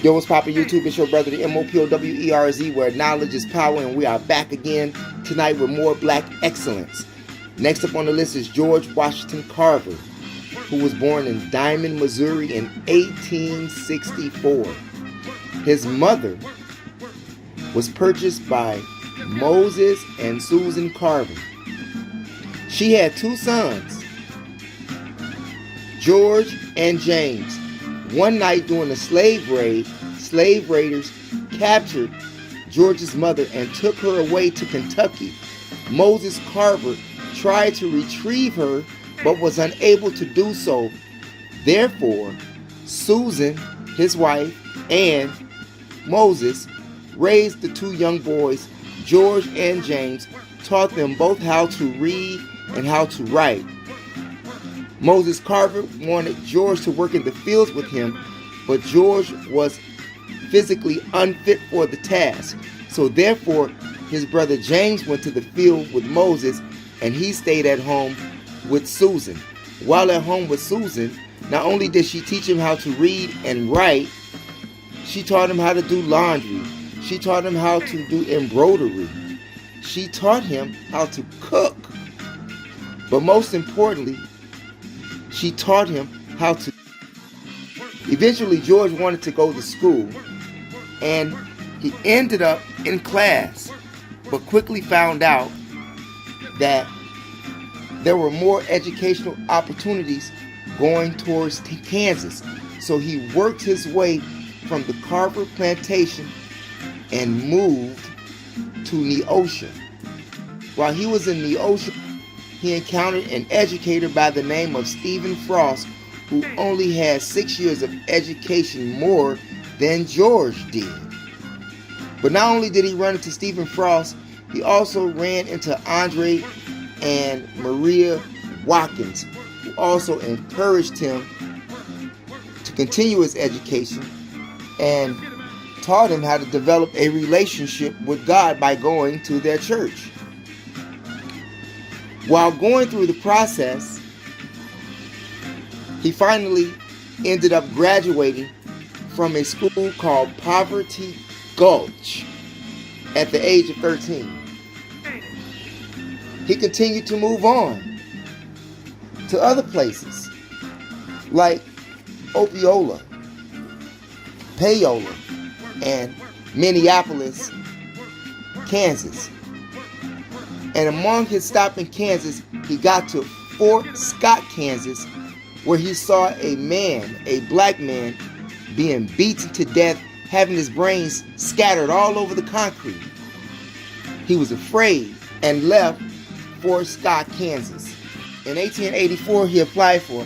Yo, what's poppin' YouTube? It's your brother, the MOPOWERZ, where knowledge is power, and we are back again tonight with more black excellence. Next up on the list is George Washington Carver, who was born in Diamond, Missouri in 1864. His mother was purchased by Moses and Susan Carver. She had two sons, George and James. One night during a slave raid, slave raiders captured George's mother and took her away to Kentucky. Moses Carver tried to retrieve her but was unable to do so. Therefore, Susan, his wife, and Moses raised the two young boys, George and James, taught them both how to read and how to write. Moses Carver wanted George to work in the fields with him, but George was physically unfit for the task. So therefore, his brother James went to the field with Moses, and he stayed at home with Susan. While at home with Susan, not only did she teach him how to read and write, she taught him how to do laundry. She taught him how to do embroidery. She taught him how to cook. But most importantly, she taught him how to. Eventually, George wanted to go to school, and he ended up in class, but quickly found out that there were more educational opportunities going towards Kansas. So he worked his way from the Carver plantation and moved to Neosho. While he was in Neosho, he encountered an educator by the name of Stephen Frost, who only had 6 years of education more than George did. But not only did he run into Stephen Frost, he also ran into Andre and Maria Watkins, who also encouraged him to continue his education and taught him how to develop a relationship with God by going to their church. While going through the process, he finally ended up graduating from a school called Poverty Gulch at the age of 13. He continued to move on to other places like Opiola, Paola, and Minneapolis, Kansas. And among his stops in Kansas, he got to Fort Scott, Kansas, where he saw a black man, being beaten to death, having his brains scattered all over the concrete. He was afraid and left Fort Scott, Kansas. In 1884, he applied for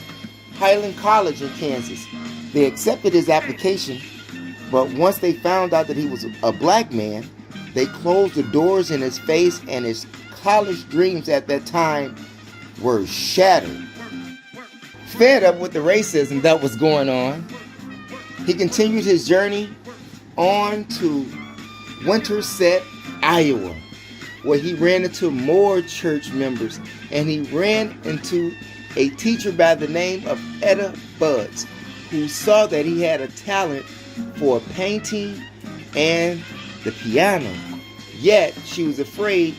Highland College in Kansas. They accepted his application, but once they found out that he was a black man, they closed the doors in his face, and his college dreams at that time were shattered. Fed up with the racism that was going on, he continued his journey on to Winterset, Iowa, where he ran into more church members, and he ran into a teacher by the name of Etta Buds, who saw that he had a talent for painting and the piano. Yet she was afraid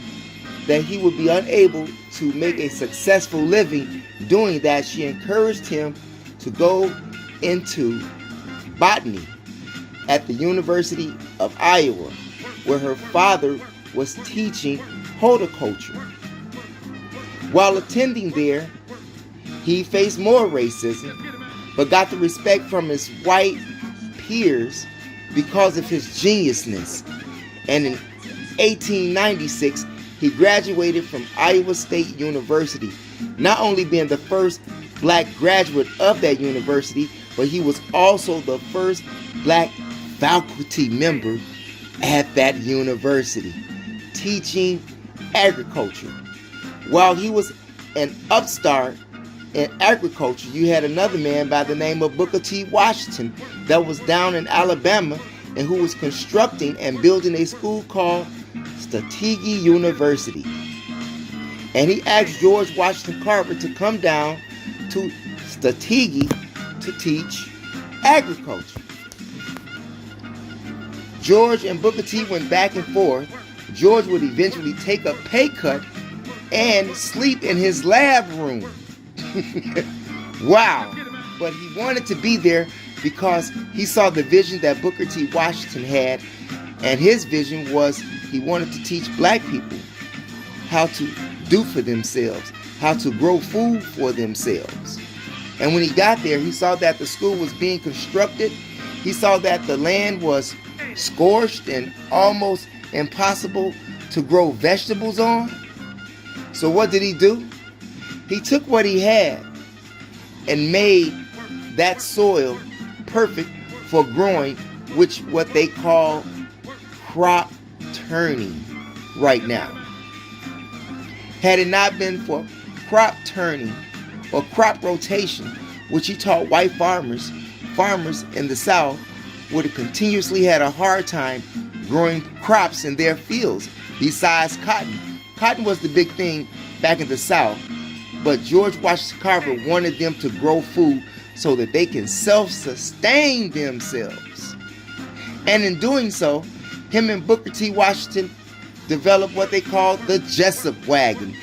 that he would be unable to make a successful living doing that. She encouraged him to go into botany at the University of Iowa, where her father was teaching horticulture. While attending there, he faced more racism, but got the respect from his white peers because of his geniusness. And in 1896, he graduated from Iowa State University, not only being the first black graduate of that university, but he was also the first black faculty member at that university, teaching agriculture. While he was an upstart in agriculture, you had another man by the name of Booker T. Washington that was down in Alabama and who was constructing and building a school called Tuskegee University. And he asked George Washington Carver to come down to Tuskegee to teach agriculture. George and Booker T went back and forth. George would eventually take a pay cut and sleep in his lab room. Wow. But he wanted to be there because he saw the vision that Booker T. Washington had. And his vision was he wanted to teach black people how to do for themselves, how to grow food for themselves. And when he got there, he saw that the school was being constructed. He saw that the land was scorched and almost impossible to grow vegetables on. So what did he do? He took what he had and made that soil perfect for growing, which what they call crop turning right now. Had it not been for crop turning or crop rotation, which he taught white farmers in the South would have continuously had a hard time growing crops in their fields besides cotton. Cotton was the big thing back in the South, but George Washington Carver wanted them to grow food so that they can self-sustain themselves. And in doing so, him and Booker T. Washington developed what they called the Jessup wagon.